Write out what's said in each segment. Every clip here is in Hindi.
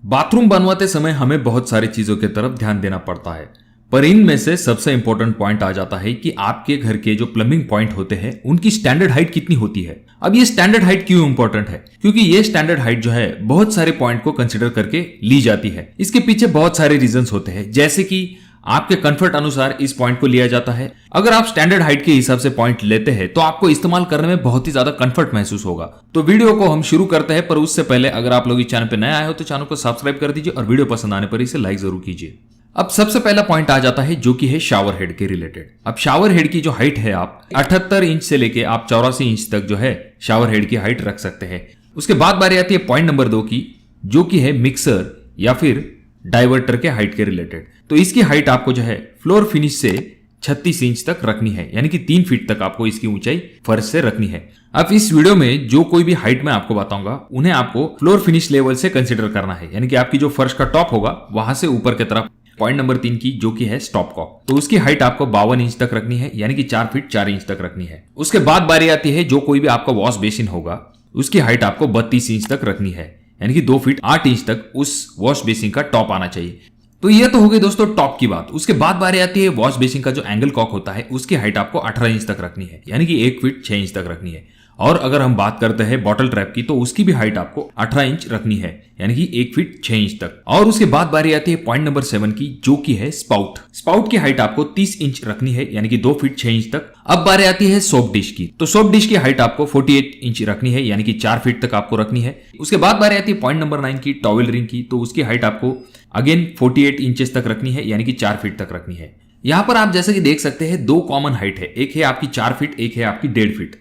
बाथरूम बनवाते समय हमें बहुत सारी चीजों की तरफ ध्यान देना पड़ता है, पर इनमें से सबसे इंपॉर्टेंट पॉइंट आ जाता है कि आपके घर के जो प्लम्बिंग पॉइंट होते हैं उनकी स्टैंडर्ड हाइट कितनी होती है। अब ये स्टैंडर्ड हाइट क्यों इंपॉर्टेंट है? क्योंकि ये स्टैंडर्ड हाइट जो है बहुत सारे पॉइंट को कंसिडर करके ली जाती है। इसके पीछे बहुत सारे रीजंस होते हैं, जैसे कि आपके कंफर्ट अनुसार इस पॉइंट को लिया जाता है। अगर आप स्टैंडर्ड हाइट के हिसाब से पॉइंट लेते हैं तो आपको इस्तेमाल करने में बहुत ही ज्यादा कंफर्ट महसूस होगा। तो वीडियो को हम शुरू करते हैं, पर उससे पहले अगर आप लोग इस चैनल पे नए आए हो तो चैनल को सब्सक्राइब कर दीजिए और वीडियो पसंद आने पर इसे लाइक जरूर कीजिए। अब सबसे पहला पॉइंट आ जाता है जो कि है शावर हेड के रिलेटेड। अब शावर हेड की जो हाइट है, आप 78 इंच से लेके आप 84 इंच तक जो है शावर हेड की हाइट रख सकते हैं। उसके बाद बारी आती है पॉइंट नंबर 2 की, जो कि है मिक्सर या फिर डाइवर्टर के हाइट के रिलेटेड। तो इसकी हाइट आपको जो है फ्लोर फिनिश से 36 इंच तक रखनी है, यानी कि 3 फीट तक आपको इसकी ऊंचाई फर्श से रखनी है। अब इस वीडियो में जो कोई भी हाइट मैं आपको बताऊंगा उन्हें आपको फ्लोर फिनिश लेवल से कंसिडर करना है, यानी कि आपकी जो फर्श का टॉप होगा वहां से ऊपर की तरफ। पॉइंट नंबर 3 की जो कि है स्टॉप कॉक, तो उसकी हाइट आपको 52 इंच तक रखनी है, यानी कि 4 फीट 4 इंच तक रखनी है। उसके बाद बारी आती है जो कोई भी आपका वॉश बेसिन होगा उसकी हाइट आपको 32 इंच तक रखनी है, यानी कि 2 फीट 8 इंच तक उस वॉश बेसिन का टॉप आना चाहिए। तो ये तो हो गई दोस्तों टॉप की बात। उसके बाद बारी आती है वॉश बेसिन का जो एंगल कॉक होता है उसकी हाइट आपको 18 इंच तक रखनी है, यानी कि 1 फीट 6 इंच तक रखनी है। और अगर हम बात करते हैं बॉटल ट्रैप की तो उसकी भी हाइट आपको 18 इंच रखनी है, यानी कि 1 फीट 6 इंच तक। और उसके बाद बारी आती है पॉइंट नंबर 7 की, जो कि है स्पाउट। स्पाउट की हाइट आपको 30 इंच रखनी है, यानी कि 2 फीट 6 इंच तक। अब बारी आती है सोप डिश की, तो सोप डिश की हाइट आपको 48 इंच रखनी है, यानी कि 4 फीट तक आपको रखनी है। उसके बाद बारी आती है पॉइंट नंबर 9 की, टॉवेल रिंग की, तो उसकी हाइट आपको अगेन 48 इंचेस तक रखनी है, यानी कि 4 फीट तक रखनी है। यहां पर आप जैसे कि देख सकते हैं 2 कॉमन हाइट है, एक है आपकी 4 फीट, एक है आपकी 1.5 फीट।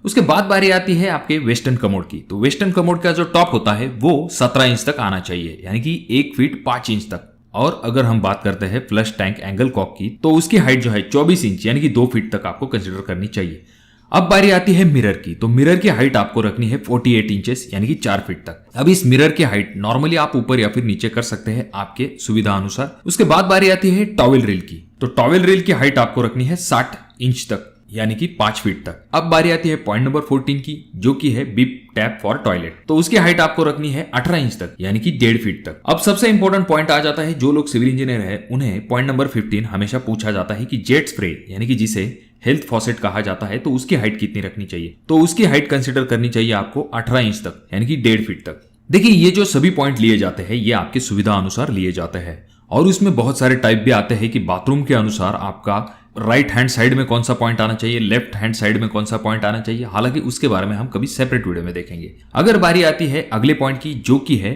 उसके बाद बारी आती है आपके वेस्टर्न कमोड की, तो वेस्टर्न कमोड का जो टॉप होता है वो 17 इंच तक आना चाहिए, यानी कि 1 फीट 5 इंच तक। और अगर हम बात करते हैं फ्लश टैंक एंगल कॉक की, तो उसकी हाइट जो है 24 इंच, यानी कि 2 फीट तक आपको कंसिडर करनी चाहिए। अब बारी आती है मिरर की, तो मिरर की हाइट आपको रखनी है 48 इंचेस, यानी कि 4 फीट तक। अब इस मिरर की हाइट नॉर्मली आप ऊपर या फिर नीचे कर सकते हैं आपके सुविधा अनुसार। उसके बाद बारी आती है टॉवेल रील की, तो टॉवेल रील की हाइट आपको रखनी है 60 इंच तक, यानी कि 5 फीट तक। अब बारी आती है पॉइंट नंबर 14 की, जो कि है बिप टैप फॉर टॉयलेट, तो उसकी हाइट आपको रखनी है 18 इंच तक, यानी कि 1.5 फीट तक। अब सबसे इंपॉर्टेंट पॉइंट आ जाता है, जो लोग सिविल इंजीनियर है उन्हें पॉइंट नंबर 15 हमेशा पूछा जाता है कि जेट स्प्रे, यानी कि जिसे हेल्थ फॉसेट कहा जाता है, तो उसकी हाइट कितनी रखनी चाहिए। तो उसकी हाइट कंसिडर करनी चाहिए आपको 18 इंच तक, यानी कि 1.5 फीट तक। देखिए ये जो सभी पॉइंट लिए जाते हैं ये आपकी सुविधा अनुसार लिए जाते हैं, और उसमें बहुत सारे टाइप भी आते हैं कि बाथरूम के अनुसार आपका राइट हैंड साइड में कौन सा पॉइंट आना चाहिए, लेफ्ट हैंड साइड में कौन सा पॉइंट आना चाहिए। हालांकि उसके बारे में हम कभी सेपरेट वीडियो में देखेंगे। अगर बारी आती है अगले पॉइंट की, जो कि है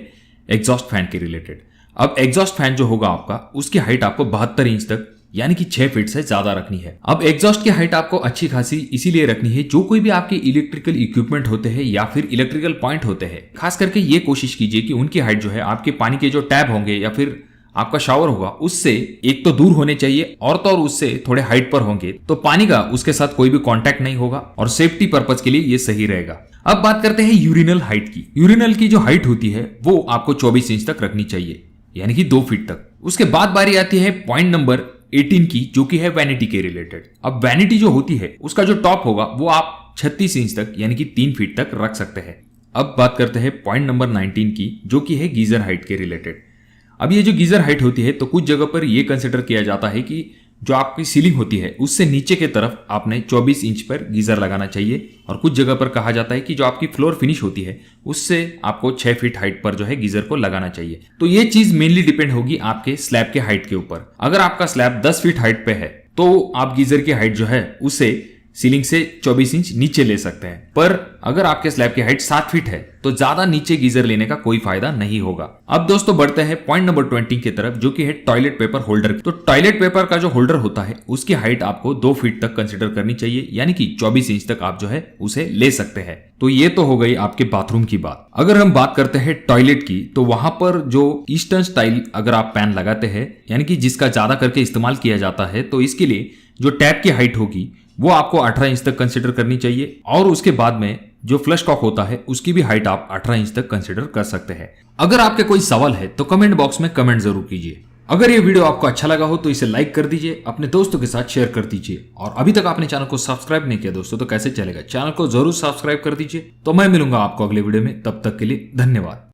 एग्जॉस्ट फैन के रिलेटेड। अब एग्जॉस्ट फैन जो होगा आपका उसकी हाइट आपको 72 इंच तक, यानी कि 6 फीट से ज्यादा रखनी है। अब एग्जॉस्ट की हाइट आपको अच्छी खासी इसीलिए रखनी है, जो कोई भी आपके इलेक्ट्रिकल इक्विपमेंट होते हैं या फिर इलेक्ट्रिकल पॉइंट होते हैं, खास करके ये कोशिश कीजिए कि उनकी हाइट जो है आपके पानी के जो टैब होंगे या फिर आपका शावर होगा उससे एक तो दूर होने चाहिए, और तो और उससे थोड़े हाइट पर होंगे तो पानी का उसके साथ कोई भी कांटेक्ट नहीं होगा, और सेफ्टी पर्पज के लिए ये सही रहेगा। अब बात करते हैं यूरिनल हाइट की। यूरिनल की जो हाइट होती है वो आपको 24 इंच तक रखनी चाहिए, यानी कि 2 फीट तक। उसके बाद बारी आती है पॉइंट नंबर 18 की, जो कि है वैनिटी के रिलेटेड। अब वैनिटी जो होती है उसका जो टॉप होगा वो आप 36 इंच तक, यानी कि 3 फीट तक रख सकते हैं। अब बात करते हैं पॉइंट नंबर 19 की, जो कि है गीजर हाइट के रिलेटेड। अब ये जो गीजर हाइट होती है तो कुछ जगह पर यह कंसिडर किया जाता है कि जो आपकी सीलिंग होती है उससे नीचे की तरफ आपने 24 इंच पर गीजर लगाना चाहिए, और कुछ जगह पर कहा जाता है कि जो आपकी फ्लोर फिनिश होती है उससे आपको 6 फीट हाइट पर जो है गीजर को लगाना चाहिए। तो ये चीज मेनली डिपेंड होगी आपके स्लैब के हाइट के ऊपर। अगर आपका स्लैब 10 फीट हाइट पे है तो आप गीजर की हाइट जो है उसे सीलिंग से 24 इंच नीचे ले सकते हैं, पर अगर आपके स्लैब की हाइट 7 फीट है तो ज्यादा नीचे गीजर लेने का कोई फायदा नहीं होगा। अब दोस्तों बढ़ते हैं पॉइंट नंबर 20 की तरफ, जो कि है टॉयलेट पेपर होल्डर। तो टॉयलेट पेपर का जो होल्डर होता है उसकी हाइट आपको 2 फीट तक कंसिडर करनी चाहिए, यानी कि 24 इंच तक आप जो है उसे ले सकते हैं। तो ये तो हो गई आपके बाथरूम की बात। अगर हम बात करते हैं टॉयलेट की, तो वहां पर जो ईस्टर्न स्टाइल अगर आप पैन लगाते हैं, यानी कि जिसका ज्यादा करके इस्तेमाल किया जाता है, तो इसके लिए जो टैप की हाइट होगी वो आपको 18 इंच तक कंसिडर करनी चाहिए, और उसके बाद में जो फ्लश कॉक होता है उसकी भी हाइट आप 18 इंच तक कंसिडर कर सकते हैं। अगर आपके कोई सवाल है तो कमेंट बॉक्स में कमेंट जरूर कीजिए। अगर ये वीडियो आपको अच्छा लगा हो तो इसे लाइक कर दीजिए, अपने दोस्तों के साथ शेयर कर दीजिए, और अभी तक आपने चैनल को सब्सक्राइब नहीं किया दोस्तों तो कैसे चलेगा, चैनल को जरूर सब्सक्राइब कर दीजिए। तो मैं मिलूंगा आपको अगले वीडियो में, तब तक के लिए धन्यवाद।